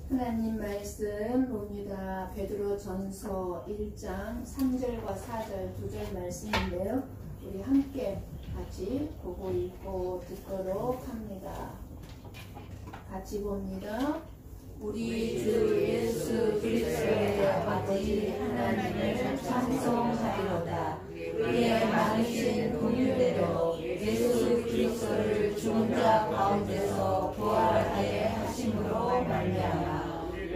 하나님 말씀 봅니다. 베드로전서 1장 3절과 4절 2절 말씀인데요. 우리 함께 같이 보고 읽고 듣도록 합니다. 같이 봅니다. 우리 주 예수 그리스도의 아버지 하나님을 찬송하리로다. 그의 많으신 긍휼대로 예수 그리스도를 죽은 자 가운데서 부활하게 하심으로 말미암아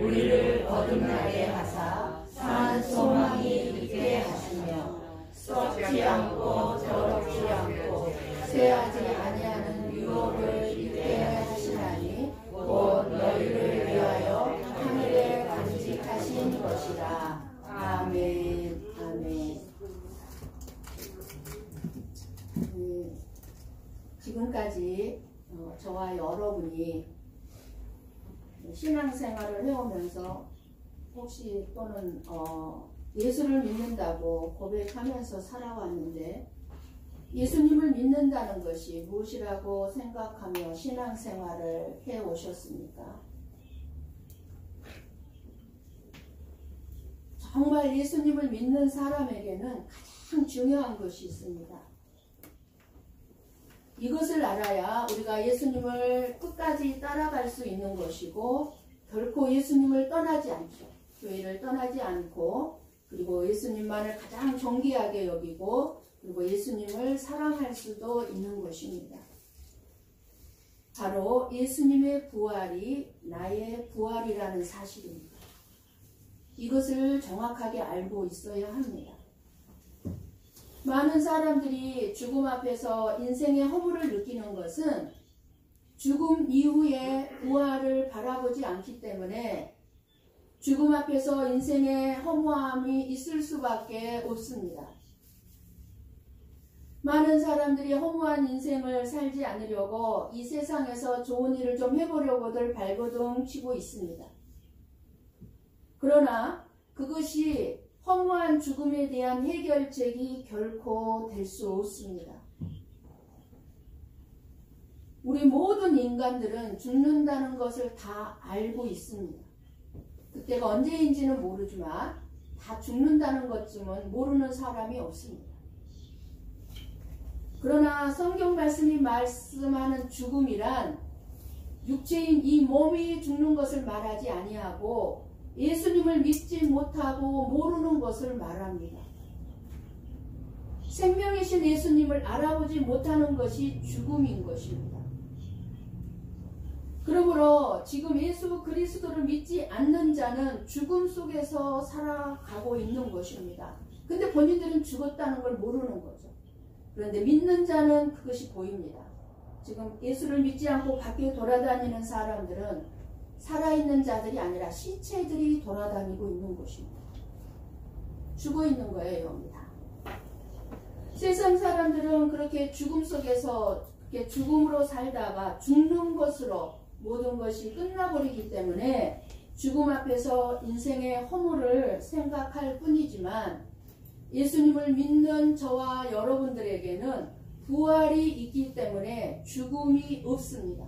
우리를 거듭나게 하사 산 소망이 있게 하시며 썩지 않고 더럽지 않고 쇠하지 아니하는 유업을 있게 하시나니 곧 너희를 위하여 하늘에 간직하신 것이라. 아멘. 아멘. 지금까지 저와 여러분이 신앙생활을 해오면서 혹시 또는 예수를 믿는다고 고백하면서 살아왔는데 예수님을 믿는다는 것이 무엇이라고 생각하며 신앙생활을 해오셨습니까? 정말 예수님을 믿는 사람에게는 가장 중요한 것이 있습니다. 이것을 알아야 우리가 예수님을 끝까지 따라갈 수 있는 것이고 결코 예수님을 떠나지 않죠. 교회를 떠나지 않고 그리고 예수님만을 가장 존귀하게 여기고 그리고 예수님을 사랑할 수도 있는 것입니다. 바로 예수님의 부활이 나의 부활이라는 사실입니다. 이것을 정확하게 알고 있어야 합니다. 많은 사람들이 죽음 앞에서 인생의 허물을 느끼는 것은 죽음 이후의 부활을 바라보지 않기 때문에 죽음 앞에서 인생의 허무함이 있을 수밖에 없습니다. 많은 사람들이 허무한 인생을 살지 않으려고 이 세상에서 좋은 일을 좀 해보려고들 발버둥 치고 있습니다. 그러나 그것이 허무한 죽음에 대한 해결책이 결코 될 수 없습니다. 우리 모든 인간들은 죽는다는 것을 다 알고 있습니다. 그때가 언제인지는 모르지만 다 죽는다는 것쯤은 모르는 사람이 없습니다. 그러나 성경 말씀이 말씀하는 죽음이란 육체인 이 몸이 죽는 것을 말하지 아니하고 예수님을 믿지 못하고 모르는 것을 말합니다. 생명이신 예수님을 알아보지 못하는 것이 죽음인 것입니다. 그러므로 지금 예수 그리스도를 믿지 않는 자는 죽음 속에서 살아가고 있는 것입니다. 근데 본인들은 죽었다는 걸 모르는 거죠. 그런데 믿는 자는 그것이 보입니다. 지금 예수를 믿지 않고 밖에 돌아다니는 사람들은 살아있는 자들이 아니라 시체들이 돌아다니고 있는 것입니다. 죽어 있는 거예요, 여기 다. 세상 사람들은 그렇게 죽음 속에서 그렇게 죽음으로 살다가 죽는 것으로 모든 것이 끝나버리기 때문에 죽음 앞에서 인생의 허물을 생각할 뿐이지만 예수님을 믿는 저와 여러분들에게는 부활이 있기 때문에 죽음이 없습니다.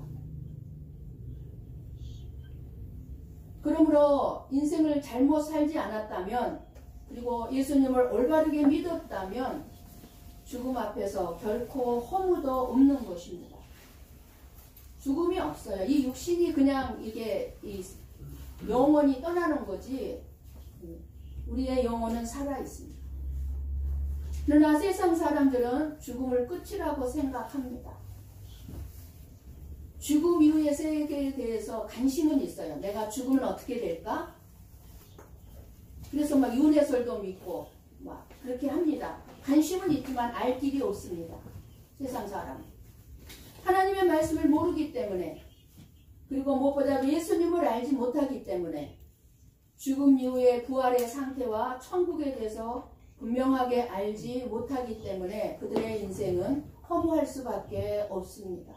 그러므로 인생을 잘못 살지 않았다면 그리고 예수님을 올바르게 믿었다면 죽음 앞에서 결코 허무도 없는 것입니다. 죽음이 없어요. 이 육신이 그냥 이게 영원히 떠나는 거지 우리의 영혼은 살아있습니다. 그러나 세상 사람들은 죽음을 끝이라고 생각합니다. 죽음 이후의 세계에 대해서 관심은 있어요. 내가 죽으면 어떻게 될까? 그래서 막 윤회설도 믿고 막 그렇게 합니다. 관심은 있지만 알 길이 없습니다. 세상 사람. 하나님의 말씀을 모르기 때문에 그리고 무엇보다 예수님을 알지 못하기 때문에 죽음 이후의 부활의 상태와 천국에 대해서 분명하게 알지 못하기 때문에 그들의 인생은 허무할 수밖에 없습니다.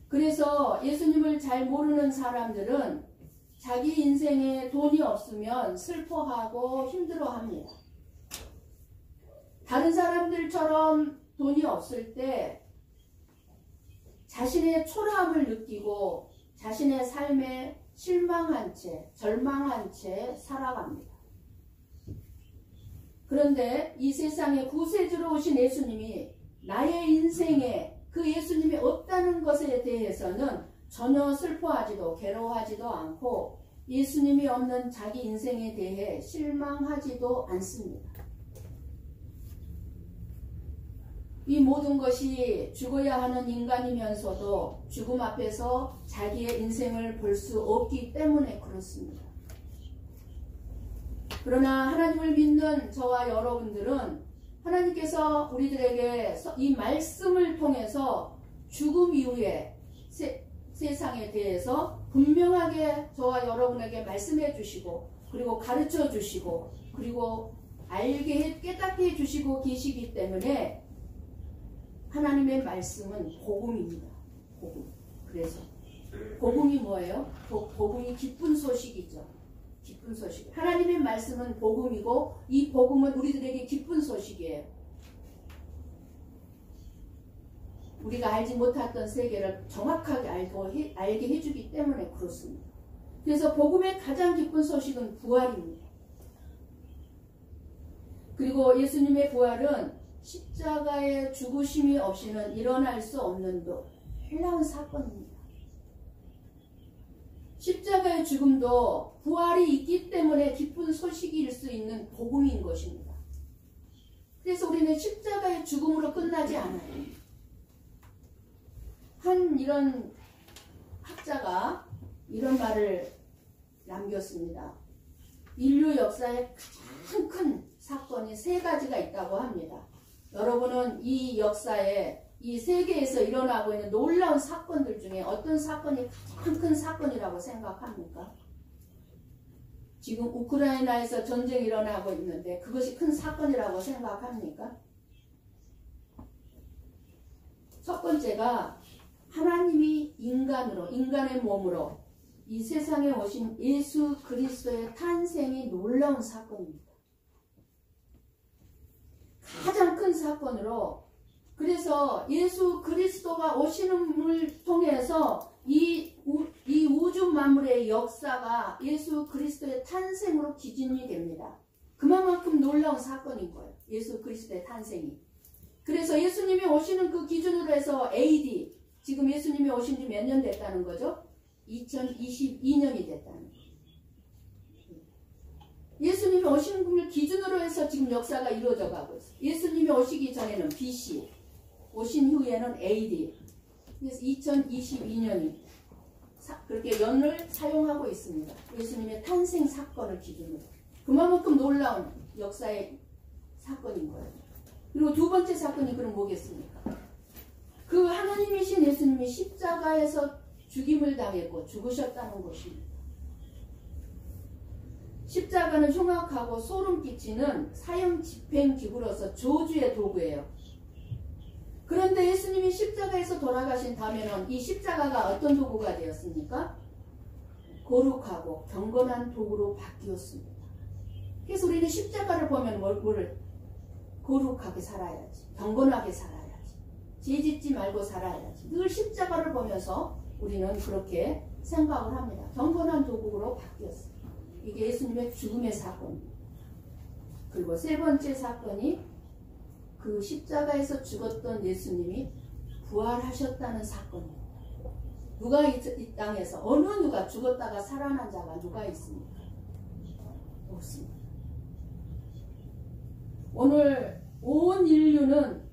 그래서 예수님을 잘 모르는 사람들은 자기 인생에 돈이 없으면 슬퍼하고 힘들어합니다. 다른 사람들처럼 돈이 없을 때 자신의 초라함을 느끼고 자신의 삶에 실망한 채, 절망한 채 살아갑니다. 그런데 이 세상에 구세주로 오신 예수님이 나의 인생에 그 예수님이 없다는 것에 대해서는 전혀 슬퍼하지도 괴로워하지도 않고 예수님이 없는 자기 인생에 대해 실망하지도 않습니다. 이 모든 것이 죽어야 하는 인간이면서도 죽음 앞에서 자기의 인생을 볼 수 없기 때문에 그렇습니다. 그러나 하나님을 믿는 저와 여러분들은 하나님께서 우리들에게 이 말씀을 통해서 죽음 이후에 세상에 대해서 분명하게 저와 여러분에게 말씀해 주시고 그리고 가르쳐 주시고 그리고 깨닫게 해 주시고 계시기 때문에 하나님의 말씀은 복음입니다. 복음. 그래서 복음이 뭐예요? 복음이 기쁜 소식이죠. 기쁜 소식. 하나님의 말씀은 복음이고 이 복음은 우리들에게 기쁜 소식이에요. 우리가 알지 못했던 세계를 정확하게 알게 해주기 때문에 그렇습니다. 그래서 복음의 가장 기쁜 소식은 부활입니다. 그리고 예수님의 부활은 십자가의 죽으심이 없이는 일어날 수 없는 놀라운 사건입니다. 십자가의 죽음도 부활이 있기 때문에 기쁜 소식일 수 있는 복음인 것입니다. 그래서 우리는 십자가의 죽음으로 끝나지 않아요. 이런 학자가 이런 말을 남겼습니다. 인류 역사에 가장 큰 사건이 3가지가 있다고 합니다. 여러분은 이 역사에 이 세계에서 일어나고 있는 놀라운 사건들 중에 어떤 사건이 가장 큰 사건이라고 생각합니까? 지금 우크라이나에서 전쟁이 일어나고 있는데 그것이 큰 사건이라고 생각합니까? 첫 번째가 하나님이 인간의 몸으로 이 세상에 오신 예수 그리스도의 탄생이 놀라운 사건입니다. 가장 큰 사건으로 그래서 예수 그리스도가 오시는을 통해서 이 우주 만물의 역사가 예수 그리스도의 탄생으로 기준이 됩니다. 그만큼 놀라운 사건인 거예요. 예수 그리스도의 탄생이. 그래서 예수님이 오시는 그 기준으로 해서 AD 지금 예수님이 오신 지 몇 년 됐다는 거죠? 2022년이 됐다는 거예요. 예수님이 오시는 분을 기준으로 해서 지금 역사가 이루어져 가고 있어요. 예수님이 오시기 전에는 BC, 오신 후에는 AD. 그래서 2022년이 그렇게 연을 사용하고 있습니다. 예수님의 탄생 사건을 기준으로. 그만큼 놀라운 역사의 사건인 거예요. 그리고 두 번째 사건이 그럼 뭐겠습니까? 그 하나님이신 예수님이 십자가에서 죽임을 당했고 죽으셨다는 것입니다. 십자가는 흉악하고 소름 끼치는 사형 집행 기구로서 저주의 도구예요. 그런데 예수님이 십자가에서 돌아가신 다음에는 이 십자가가 어떤 도구가 되었습니까? 거룩하고 경건한 도구로 바뀌었습니다. 그래서 우리는 십자가를 보면 뭐를 거룩하게 살아야지, 경건하게 살아야지, 죄짓지 말고 살아야지. 늘 십자가를 보면서 우리는 그렇게 생각을 합니다. 경건한 도구로 바뀌었어요. 이게 예수님의 죽음의 사건입니다. 그리고 세 번째 사건이 그 십자가에서 죽었던 예수님이 부활하셨다는 사건입니다. 누가 이 땅에서 어느 누가 죽었다가 살아난 자가 누가 있습니까? 없습니다. 오늘 온 인류는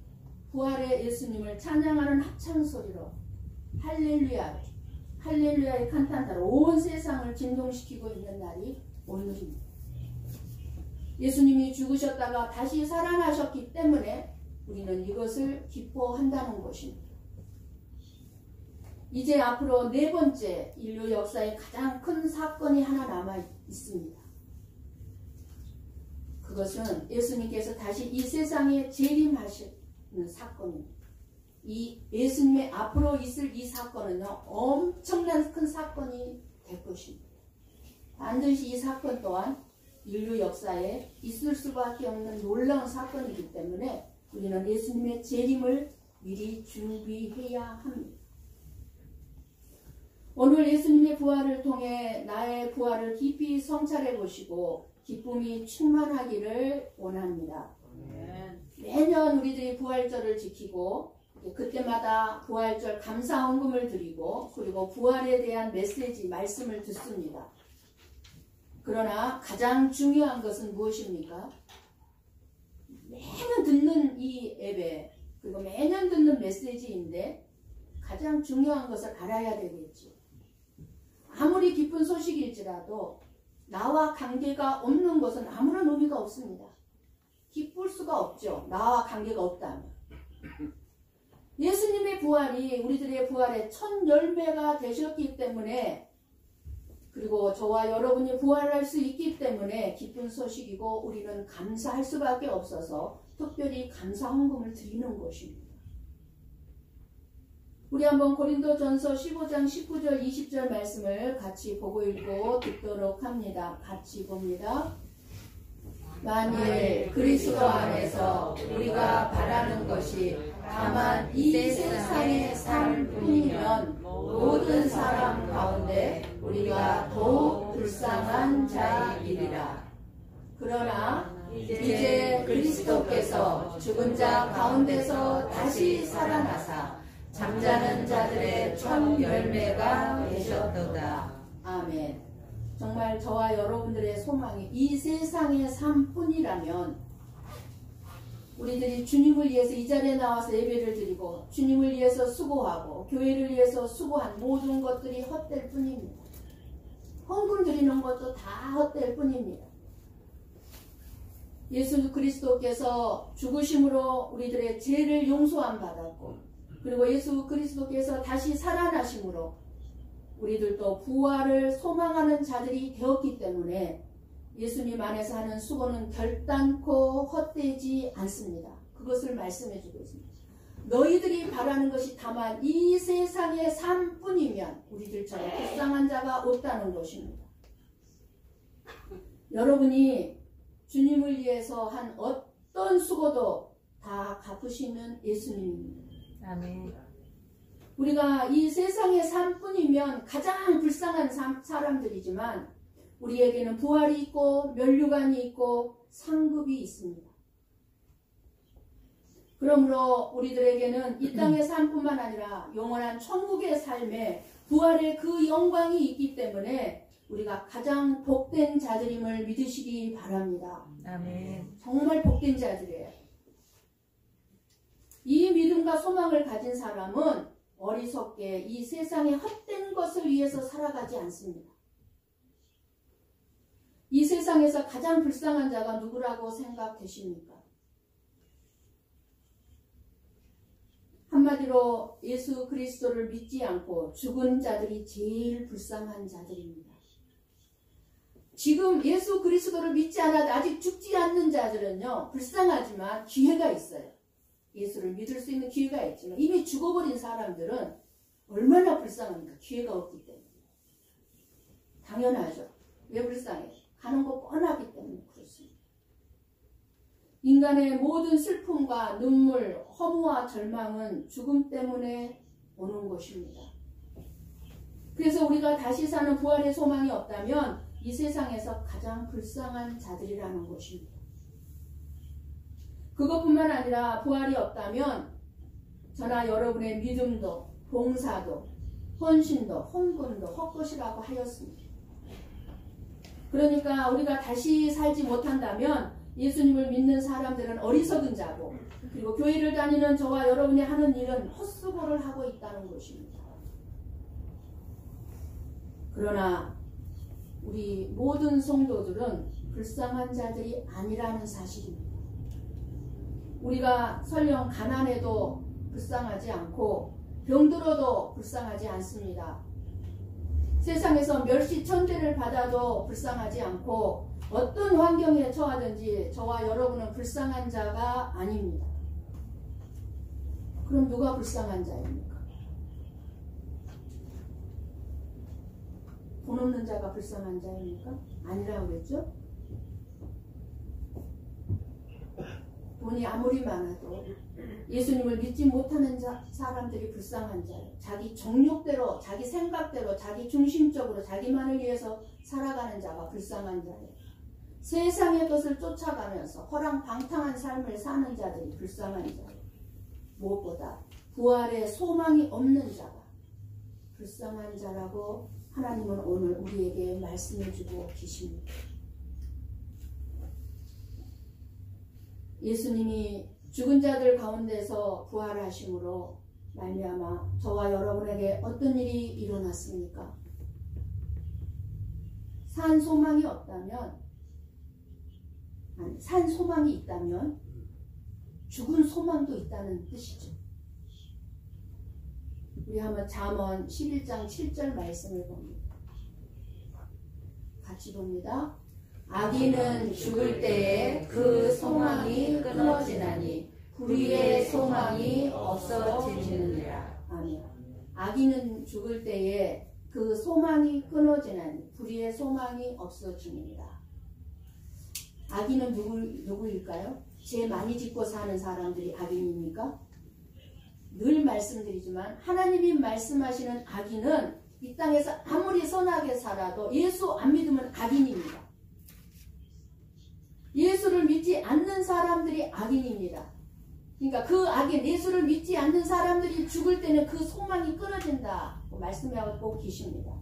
부활의 예수님을 찬양하는 합창소리로 할렐루야, 할렐루야의 칸탄타로 온 세상을 진동시키고 있는 날이 오늘입니다. 예수님이 죽으셨다가 다시 살아나셨기 때문에 우리는 이것을 기뻐한다는 것입니다. 이제 앞으로 네 번째 인류 역사의 가장 큰 사건이 하나 남아 있습니다. 그것은 예수님께서 다시 이 세상에 재림하시는 사건입니다. 이 예수님의 앞으로 있을 이 사건은요, 엄청난 큰 사건이 될 것입니다. 반드시 이 사건 또한 인류 역사에 있을 수밖에 없는 놀라운 사건이기 때문에 우리는 예수님의 재림을 미리 준비해야 합니다. 오늘 예수님의 부활을 통해 나의 부활을 깊이 성찰해 보시고 기쁨이 충만하기를 원합니다. 매년 우리들이 부활절을 지키고 그때마다 부활절 감사 헌금을 드리고 그리고 부활에 대한 메시지 말씀을 듣습니다. 그러나 가장 중요한 것은 무엇입니까? 매년 듣는 이 예배 그리고 매년 듣는 메시지인데 가장 중요한 것을 알아야 되겠죠. 아무리 기쁜 소식일지라도 나와 관계가 없는 것은 아무런 의미가 없습니다. 기쁠 수가 없죠. 나와 관계가 없다면. 예수님의 부활이 우리들의 부활의 첫 열매가 되셨기 때문에 그리고 저와 여러분이 부활할 수 있기 때문에 기쁜 소식이고 우리는 감사할 수밖에 없어서 특별히 감사 헌금을 드리는 것입니다. 우리 한번 고린도전서 15장 19절 20절 말씀을 같이 보고 읽고 듣도록 합니다. 같이 봅니다. 만일 그리스도 안에서 우리가 바라는 것이 다만 이 세상의 삶뿐이면 모든 사람 가운데 우리가 더욱 불쌍한 자이리라. 그러나 이제 그리스도께서 죽은 자 가운데서 다시 살아나사 잠자는 자들의 첫 열매가 되셨도다. 아멘. 정말 저와 여러분들의 소망이 이 세상의 삶뿐이라면 우리들이 주님을 위해서 이 자리에 나와서 예배를 드리고 주님을 위해서 수고하고 교회를 위해서 수고한 모든 것들이 헛될 뿐입니다. 헌금 드리는 것도 다 헛될 뿐입니다. 예수 그리스도께서 죽으심으로 우리들의 죄를 용서함 받았고 그리고 예수 그리스도께서 다시 살아나심으로 우리들도 부활을 소망하는 자들이 되었기 때문에 예수님 안에서 하는 수고는 결단코 헛되지 않습니다. 그것을 말씀해 주고 있습니다. 너희들이 바라는 것이 다만 이 세상의 삶뿐이면 우리들처럼 불쌍한 자가 없다는 것입니다. 여러분이 주님을 위해서 한 어떤 수고도 다 갚으시는 예수님입니다. 아멘. 우리가 이 세상의 삶뿐이면 가장 불쌍한 사람들이지만 우리에게는 부활이 있고 면류관이 있고 상급이 있습니다. 그러므로 우리들에게는 이 땅의 삶뿐만 아니라 영원한 천국의 삶에 부활의 그 영광이 있기 때문에 우리가 가장 복된 자들임을 믿으시기 바랍니다. 아멘. 정말 복된 자들이에요. 이 믿음과 소망을 가진 사람은 어리석게 이 세상의 헛된 것을 위해서 살아가지 않습니다. 이 세상에서 가장 불쌍한 자가 누구라고 생각되십니까? 한마디로 예수 그리스도를 믿지 않고 죽은 자들이 제일 불쌍한 자들입니다. 지금 예수 그리스도를 믿지 않아도 아직 죽지 않는 자들은요, 불쌍하지만 기회가 있어요. 예수를 믿을 수 있는 기회가 있지만 이미 죽어버린 사람들은 얼마나 불쌍합니까? 기회가 없기 때문에. 당연하죠. 왜 불쌍해요? 가는 거 뻔하기 때문에 그렇습니다. 인간의 모든 슬픔과 눈물, 허무와 절망은 죽음 때문에 오는 것입니다. 그래서 우리가 다시 사는 부활의 소망이 없다면 이 세상에서 가장 불쌍한 자들이라는 것입니다. 그것뿐만 아니라 부활이 없다면 저나 여러분의 믿음도 봉사도 헌신도 헌금도 헛것이라고 하였습니다. 그러니까 우리가 다시 살지 못한다면 예수님을 믿는 사람들은 어리석은 자고 그리고 교회를 다니는 저와 여러분이 하는 일은 헛수고를 하고 있다는 것입니다. 그러나 우리 모든 성도들은 불쌍한 자들이 아니라는 사실입니다. 우리가 설령 가난해도 불쌍하지 않고 병들어도 불쌍하지 않습니다. 세상에서 멸시천대를 받아도 불쌍하지 않고 어떤 환경에 처하든지 저와 여러분은 불쌍한 자가 아닙니다. 그럼 누가 불쌍한 자입니까? 돈 없는 자가 불쌍한 자입니까? 아니라고 그랬죠? 돈이 아무리 많아도 예수님을 믿지 못하는 사람들이 불쌍한 자예요. 자기 정욕대로, 자기 생각대로, 자기 중심적으로 자기만을 위해서 살아가는 자가 불쌍한 자예요. 세상의 것을 쫓아가면서 허랑방탕한 삶을 사는 자들이 불쌍한 자예요. 무엇보다 부활의 소망이 없는 자가 불쌍한 자라고 하나님은 오늘 우리에게 말씀해 주고 계십니다. 예수님이 죽은 자들 가운데서 부활하심으로 말미암아 저와 여러분에게 어떤 일이 일어났습니까? 산 소망이 없다면, 산 소망이 있다면 죽은 소망도 있다는 뜻이죠. 우리 한번 잠언 11장 7절 말씀을 봅니다. 같이 봅니다. 악인은 죽을 때에 그 소망이 끊어지나니 불의의 소망이 없어지느니라. 아멘. 악인은 죽을 때에 그 소망이 끊어지나니 불의의 소망이 없어지느니라. 악인은 누구일까요? 죄 많이 짓고 사는 사람들이 악인입니까? 늘 말씀드리지만 하나님이 말씀하시는 악인은 이 땅에서 아무리 선하게 살아도 예수 안 믿으면 악인입니다. 예수를 믿지 않는 사람들이 악인입니다. 그러니까 그 악인, 예수를 믿지 않는 사람들이 죽을 때는 그 소망이 끊어진다고 말씀하고 계십니다.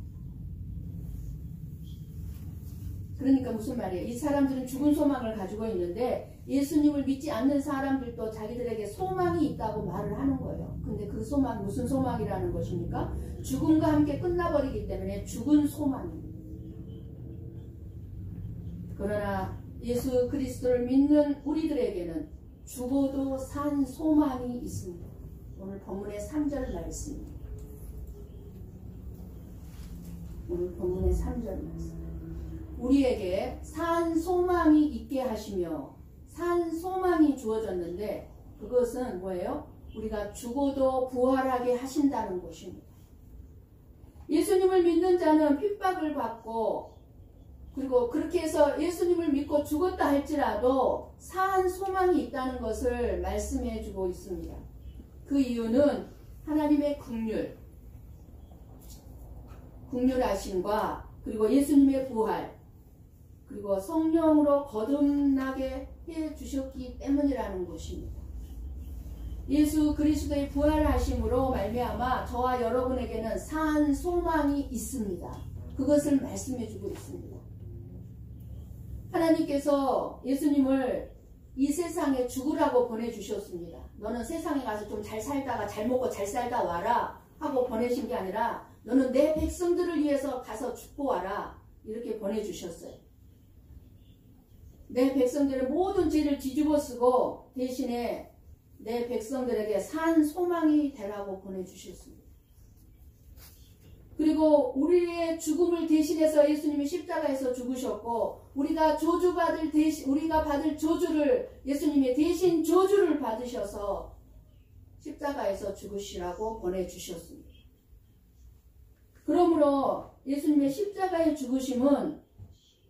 그러니까 무슨 말이에요? 이 사람들은 죽은 소망을 가지고 있는데 예수님을 믿지 않는 사람들도 자기들에게 소망이 있다고 말을 하는 거예요. 근데 그 소망이 무슨 소망이라는 것입니까? 죽음과 함께 끝나버리기 때문에 죽은 소망입니다. 그러나 예수 그리스도를 믿는 우리들에게는 죽어도 산 소망이 있습니다. 오늘 본문의 3절 말씀입니다. 오늘 본문의 3절 말씀. 우리에게 산 소망이 있게 하시며 산 소망이 주어졌는데 그것은 뭐예요? 우리가 죽어도 부활하게 하신다는 것입니다. 예수님을 믿는 자는 핍박을 받고 그리고 그렇게 해서 예수님을 믿고 죽었다 할지라도 산 소망이 있다는 것을 말씀해 주고 있습니다. 그 이유는 하나님의 긍휼하심과 그리고 예수님의 부활 그리고 성령으로 거듭나게 해 주셨기 때문이라는 것입니다. 예수 그리스도의 부활하심으로 말미암아 저와 여러분에게는 산 소망이 있습니다. 그것을 말씀해 주고 있습니다. 하나님께서 예수님을 이 세상에 죽으라고 보내주셨습니다. 너는 세상에 가서 좀 잘 살다가 잘 먹고 잘 살다 와라 하고 보내신 게 아니라 너는 내 백성들을 위해서 가서 죽고 와라 이렇게 보내주셨어요. 내 백성들의 모든 죄를 뒤집어 쓰고 대신에 내 백성들에게 산 소망이 되라고 보내주셨습니다. 그리고 우리의 죽음을 대신해서 예수님이 십자가에서 죽으셨고 우리가 받을 저주를 예수님이 대신 저주를 받으셔서 십자가에서 죽으시라고 보내주셨습니다. 그러므로 예수님의 십자가의 죽으심은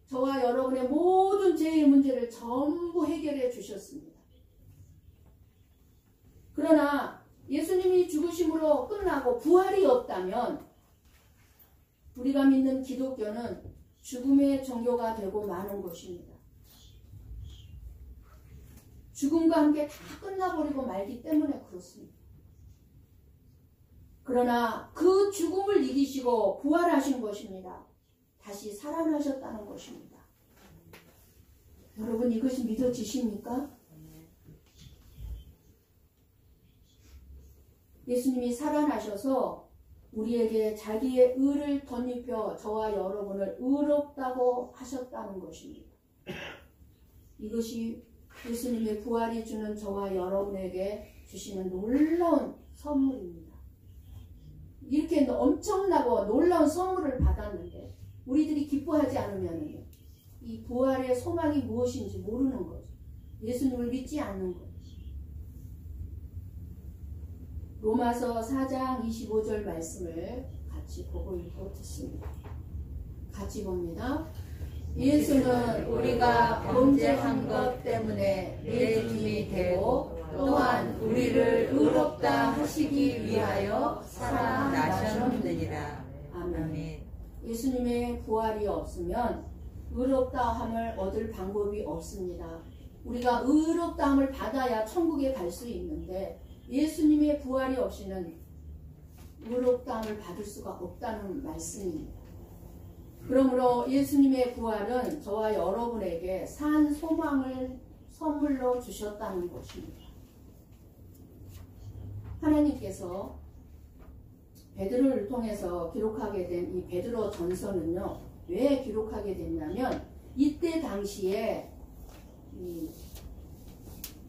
저와 여러분의 모든 죄의 문제를 전부 해결해 주셨습니다. 그러나 예수님이 죽으심으로 끝나고 부활이 없다면 우리가 믿는 기독교는 죽음의 종교가 되고 마는 것입니다. 죽음과 함께 다 끝나버리고 말기 때문에 그렇습니다. 그러나 그 죽음을 이기시고 부활하신 것입니다. 다시 살아나셨다는 것입니다. 여러분 이것이 믿어지십니까? 예수님이 살아나셔서 우리에게 자기의 의를 덧입혀 저와 여러분을 의롭다고 하셨다는 것입니다. 이것이 예수님의 부활이 주는 저와 여러분에게 주시는 놀라운 선물입니다. 이렇게 엄청나고 놀라운 선물을 받았는데 우리들이 기뻐하지 않으면 이 부활의 소망이 무엇인지 모르는 거죠. 예수님을 믿지 않는 거죠. 로마서 4장 25절 말씀을 같이 보고 읽고 듣습니다. 같이 봅니다. 예수는 우리가 범죄한 것 때문에 내 주이 되고 또한 우리를 의롭다 하시기 위하여 살아나셨느니라. 아멘. 예수님의 부활이 없으면 의롭다함을 얻을 방법이 없습니다. 우리가 의롭다함을 받아야 천국에 갈 수 있는데 예수님의 부활이 없이는 의롭다함을 받을 수가 없다는 말씀입니다. 그러므로 예수님의 부활은 저와 여러분에게 산 소망을 선물로 주셨다는 것입니다. 하나님께서 베드로를 통해서 기록하게 된 이 베드로 전서는요, 왜 기록하게 됐냐면 이때 당시에 이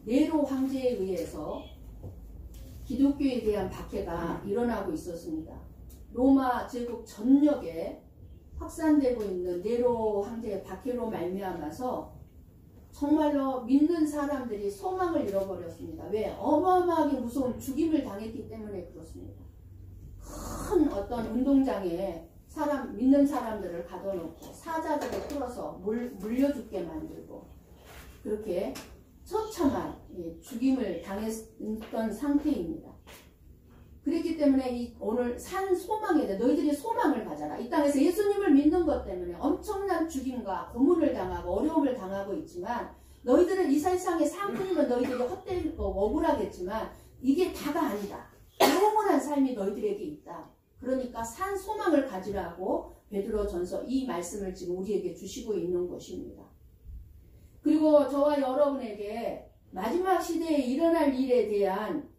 네로 황제에 의해서 기독교에 대한 박해가 일어나고 있었습니다. 로마 제국 전역에 확산되고 있는 네로 황제의 박해로 말미암아서 정말로 믿는 사람들이 소망을 잃어버렸습니다. 왜? 어마어마하게 무서운 죽임을 당했기 때문에 그렇습니다. 큰 어떤 운동장에 믿는 사람들을 가둬놓고 사자들을 풀어서 물려 죽게 만들고 그렇게 처참한 죽임을 당했던 상태입니다. 그렇기 때문에 오늘 산 소망에 대해 너희들이 소망을 가져라. 이 땅에서 예수님을 믿는 것 때문에 엄청난 죽임과 고문을 당하고 어려움을 당하고 있지만 너희들은 이 세상의 상품이면 너희들이 헛되고 억울하겠지만 이게 다가 아니다. 영원한 삶이 너희들에게 있다. 그러니까 산 소망을 가지라고 베드로 전서 이 말씀을 지금 우리에게 주시고 있는 것입니다. 그리고 저와 여러분에게 마지막 시대에 일어날 일에 대한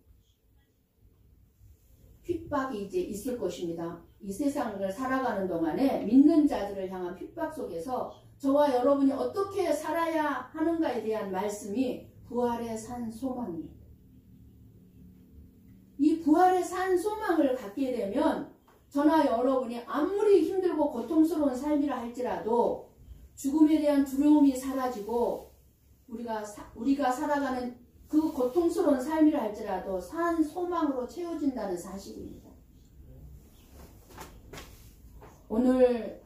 핍박이 이제 있을 것입니다. 이 세상을 살아가는 동안에 믿는 자들을 향한 핍박 속에서 저와 여러분이 어떻게 살아야 하는가에 대한 말씀이 부활의 산 소망입니다. 이 부활의 산 소망을 갖게 되면 저나 여러분이 아무리 힘들고 고통스러운 삶이라 할지라도 죽음에 대한 두려움이 사라지고 우리가 살아가는 그 고통스러운 삶이라 할지라도 산 소망으로 채워진다는 사실입니다. 오늘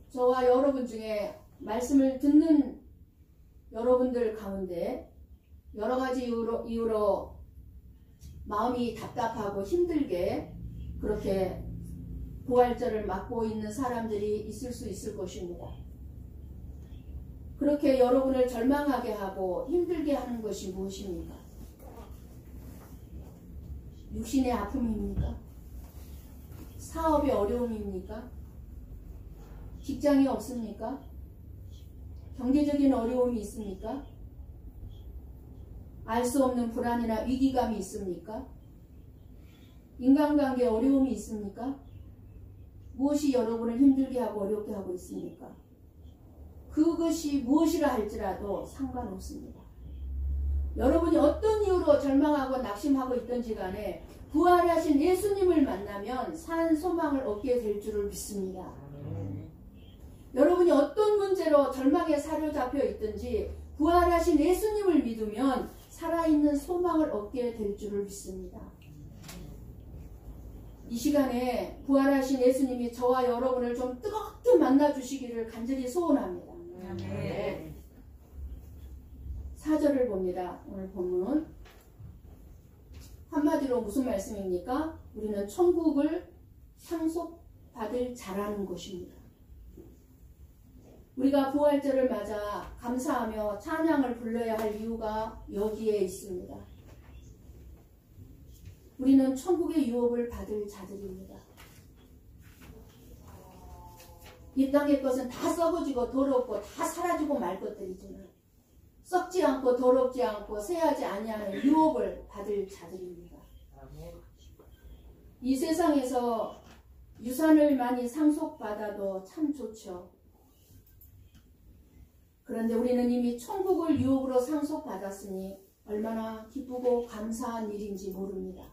저와 여러분 중에 말씀을 듣는 여러분들 가운데 여러 가지 이유로 마음이 답답하고 힘들게 그렇게 부활절을 맞고 있는 사람들이 있을 수 있을 것입니다. 그렇게 여러분을 절망하게 하고 힘들게 하는 것이 무엇입니까? 육신의 아픔입니까? 사업의 어려움입니까? 직장이 없습니까? 경제적인 어려움이 있습니까? 알 수 없는 불안이나 위기감이 있습니까? 인간관계에 어려움이 있습니까? 무엇이 여러분을 힘들게 하고 어렵게 하고 있습니까? 그것이 무엇이라 할지라도 상관없습니다. 여러분이 어떤 이유로 절망하고 낙심하고 있든지 간에 부활하신 예수님을 만나면 산 소망을 얻게 될 줄을 믿습니다. 여러분이 어떤 문제로 절망에 사로잡혀 있든지 부활하신 예수님을 믿으면 살아있는 소망을 얻게 될 줄을 믿습니다. 이 시간에 부활하신 예수님이 저와 여러분을 좀 뜨겁게 만나주시기를 간절히 소원합니다. 네. 4절을 봅니다. 오늘 본문 한마디로 무슨 말씀입니까? 우리는 천국을 상속받을 자라는 것입니다. 우리가 부활절을 맞아 감사하며 찬양을 불러야 할 이유가 여기에 있습니다. 우리는 천국의 유업을 받을 자들입니다. 이 땅의 것은 다 썩어지고 더럽고 다 사라지고 말 것들이지만 썩지 않고 더럽지 않고 쇠하지 아니하는 유업을 받을 자들입니다. 이 세상에서 유산을 많이 상속받아도 참 좋죠. 그런데 우리는 이미 천국을 유업으로 상속받았으니 얼마나 기쁘고 감사한 일인지 모릅니다.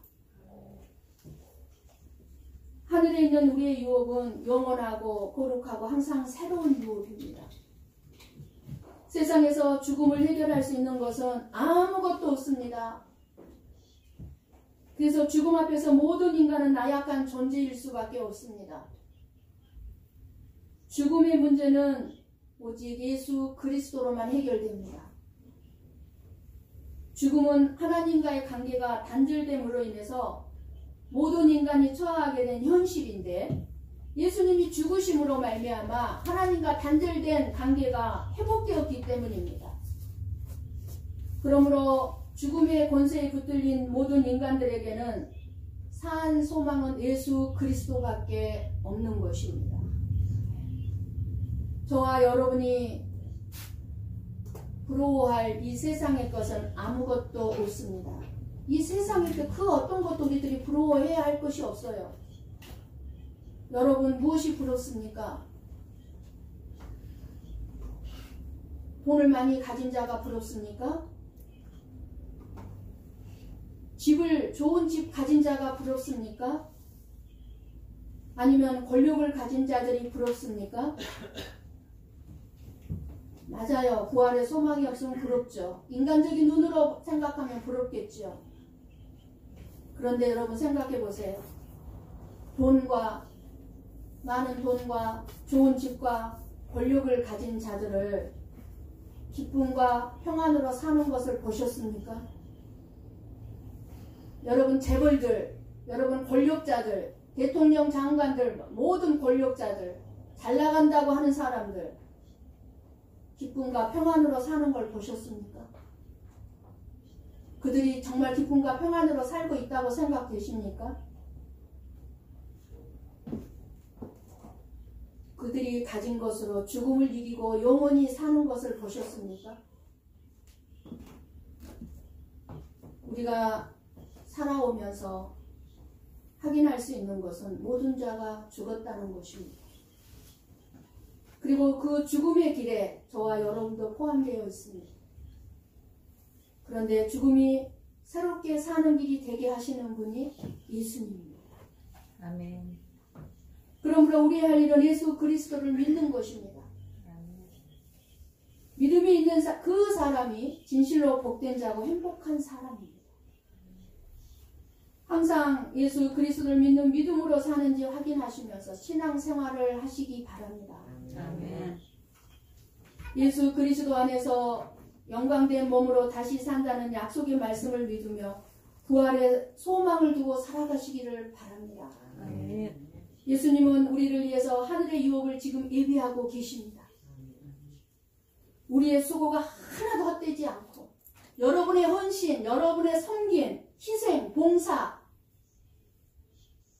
하늘에 있는 우리의 유업은 영원하고 거룩하고 항상 새로운 유업입니다. 세상에서 죽음을 해결할 수 있는 것은 아무것도 없습니다. 그래서 죽음 앞에서 모든 인간은 나약한 존재일 수밖에 없습니다. 죽음의 문제는 오직 예수 그리스도로만 해결됩니다. 죽음은 하나님과의 관계가 단절됨으로 인해서 모든 인간이 처하게 된 현실인데, 예수님이 죽으심으로 말미암아 하나님과 단절된 관계가 회복되었기 때문입니다. 그러므로 죽음의 권세에 붙들린 모든 인간들에게는 산 소망은 예수 그리스도밖에 없는 것입니다. 저와 여러분이 부러워할 이 세상의 것은 아무것도 없습니다. 이 세상에 그 어떤 것도 우리들이 부러워해야 할 것이 없어요. 여러분, 무엇이 부럽습니까? 돈을 많이 가진 자가 부럽습니까? 좋은 집 가진 자가 부럽습니까? 아니면 권력을 가진 자들이 부럽습니까? 맞아요. 부활의 소망이 없으면 부럽죠. 인간적인 눈으로 생각하면 부럽겠죠. 그런데 여러분 생각해 보세요. 많은 돈과 좋은 집과 권력을 가진 자들을 기쁨과 평안으로 사는 것을 보셨습니까? 여러분 재벌들, 여러분 권력자들, 대통령 장관들, 모든 권력자들, 잘 나간다고 하는 사람들, 기쁨과 평안으로 사는 걸 보셨습니까? 그들이 정말 기쁨과 평안으로 살고 있다고 생각되십니까? 그들이 가진 것으로 죽음을 이기고 영원히 사는 것을 보셨습니까? 우리가 살아오면서 확인할 수 있는 것은 모든 자가 죽었다는 것입니다. 그리고 그 죽음의 길에 저와 여러분도 포함되어 있습니다. 그런데 죽음이 새롭게 사는 길이 되게 하시는 분이 예수님입니다. 아멘. 그러므로 우리의 할 일은 예수 그리스도를 믿는 것입니다. 믿음이 있는 그 사람이 진실로 복된 자고 행복한 사람입니다. 항상 예수 그리스도를 믿는 믿음으로 사는지 확인하시면서 신앙생활을 하시기 바랍니다. 아멘. 예수 그리스도 안에서 영광된 몸으로 다시 산다는 약속의 말씀을 믿으며 부활의 소망을 두고 살아가시기를 바랍니다. 아멘. 예수님은 우리를 위해서 하늘의 유업을 지금 예비하고 계십니다. 우리의 수고가 하나도 헛되지 않고 여러분의 헌신, 여러분의 섬김, 희생, 봉사,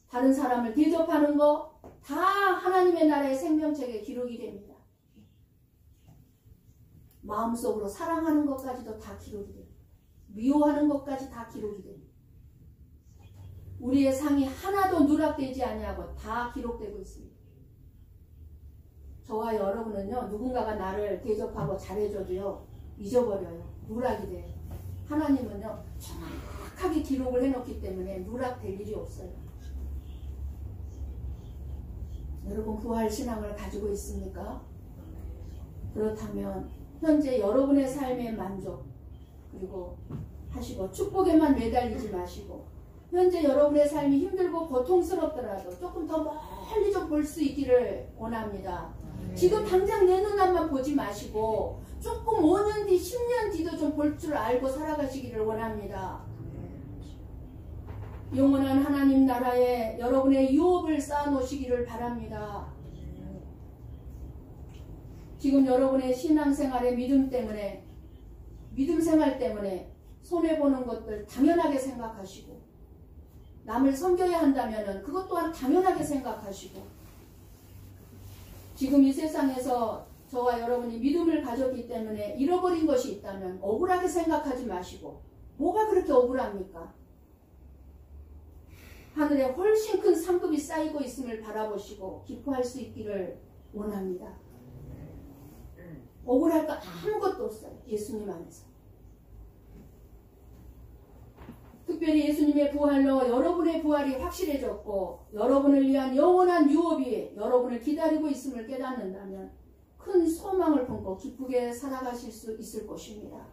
다른 사람을 대접하는 거 다 하나님의 나라의 생명책에 기록이 됩니다. 마음속으로 사랑하는 것까지도 다 기록이 됩니다. 미워하는 것까지 다 기록이 됩니다. 우리의 상이 하나도 누락되지 아니하고 다 기록되고 있습니다. 저와 여러분은요, 누군가가 나를 대접하고 잘해줘도요, 잊어버려요. 누락이 돼요. 하나님은요, 정확하게 기록을 해놓기 때문에 누락될 일이 없어요. 여러분 부활 신앙을 가지고 있습니까? 그렇다면 현재 여러분의 삶의 만족 그리고 하시고 축복에만 매달리지 마시고 현재 여러분의 삶이 힘들고 고통스럽더라도 조금 더 멀리 좀 볼 수 있기를 원합니다. 지금 당장 내 눈앞만 보지 마시고 조금 5년 뒤, 10년 뒤도 좀 볼 줄 알고 살아가시기를 원합니다. 영원한 하나님 나라에 여러분의 유업을 쌓아놓으시기를 바랍니다. 지금 여러분의 신앙생활의 믿음 때문에, 믿음 생활 때문에 손해보는 것들 당연하게 생각하시고 남을 섬겨야 한다면 그것 또한 당연하게 생각하시고 지금 이 세상에서 저와 여러분이 믿음을 가졌기 때문에 잃어버린 것이 있다면 억울하게 생각하지 마시고 뭐가 그렇게 억울합니까? 하늘에 훨씬 큰 상급이 쌓이고 있음을 바라보시고 기뻐할 수 있기를 원합니다. 억울할 거 아무것도 없어요. 예수님 안에서. 특별히 예수님의 부활로 여러분의 부활이 확실해졌고 여러분을 위한 영원한 유업이 여러분을 기다리고 있음을 깨닫는다면 큰 소망을 품고 기쁘게 살아가실 수 있을 것입니다.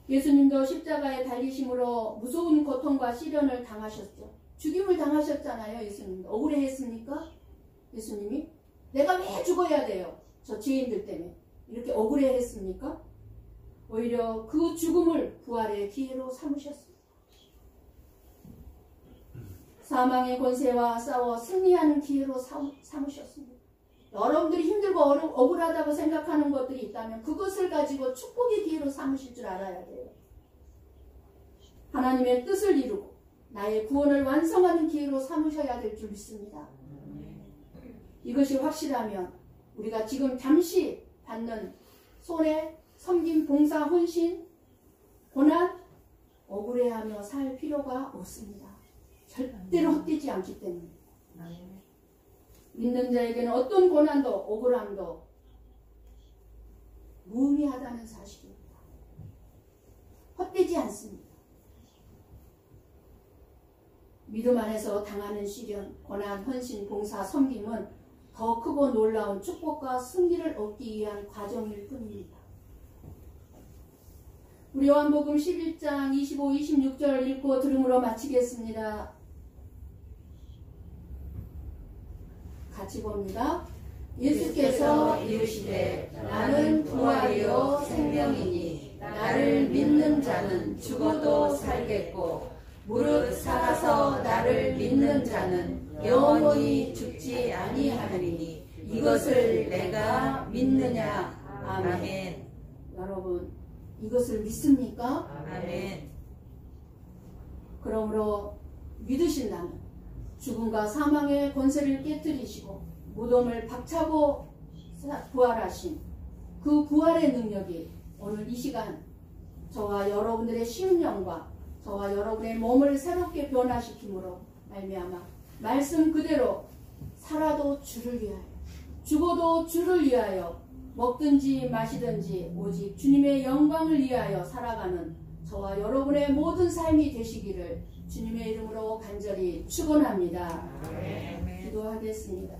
예수님도 십자가에 달리심으로 무서운 고통과 시련을 당하셨죠. 죽임을 당하셨잖아요. 예수님도. 억울해했습니까? 예수님이? 내가 왜 죽어야 돼요? 저 죄인들 때문에 이렇게 억울해 했습니까? 오히려 그 죽음을 부활의 기회로 삼으셨습니다. 사망의 권세와 싸워 승리하는 기회로 삼으셨습니다. 여러분들이 힘들고 억울하다고 생각하는 것들이 있다면 그것을 가지고 축복의 기회로 삼으실 줄 알아야 돼요. 하나님의 뜻을 이루고 나의 구원을 완성하는 기회로 삼으셔야 될 줄 믿습니다. 이것이 확실하면 우리가 지금 잠시 받는 손해, 섬김, 봉사, 헌신, 고난, 억울해하며 살 필요가 없습니다. 절대로 헛되지 않기 때문에. 믿는 자에게는 어떤 고난도 억울함도 무의미하다는 사실입니다. 헛되지 않습니다. 믿음 안에서 당하는 시련, 고난, 헌신, 봉사, 섬김은 더 크고 놀라운 축복과 승리를 얻기 위한 과정일 뿐입니다. 우리 요한복음 11장 25, 26절 읽고 들음으로 마치겠습니다. 같이 봅니다. 예수께서 이르시되 나는 부활이요 생명이니 나를 믿는 자는 죽어도 살겠고 무릇 살아서 나를 믿는 자는 영원히 죽지 아니하리니 이것을 내가 믿느냐. 아멘. 여러분 이것을 믿습니까? 아멘. 그러므로 믿으신다면 죽음과 사망의 권세를 깨뜨리시고 무덤을 박차고 부활하신 그 부활의 능력이 오늘 이 시간 저와 여러분들의 심령과 저와 여러분의 몸을 새롭게 변화시킴으로 말미암아 말씀 그대로 살아도 주를 위하여 죽어도 주를 위하여 먹든지 마시든지 오직 주님의 영광을 위하여 살아가는 저와 여러분의 모든 삶이 되시기를 주님의 이름으로 간절히 축원합니다. 기도하겠습니다.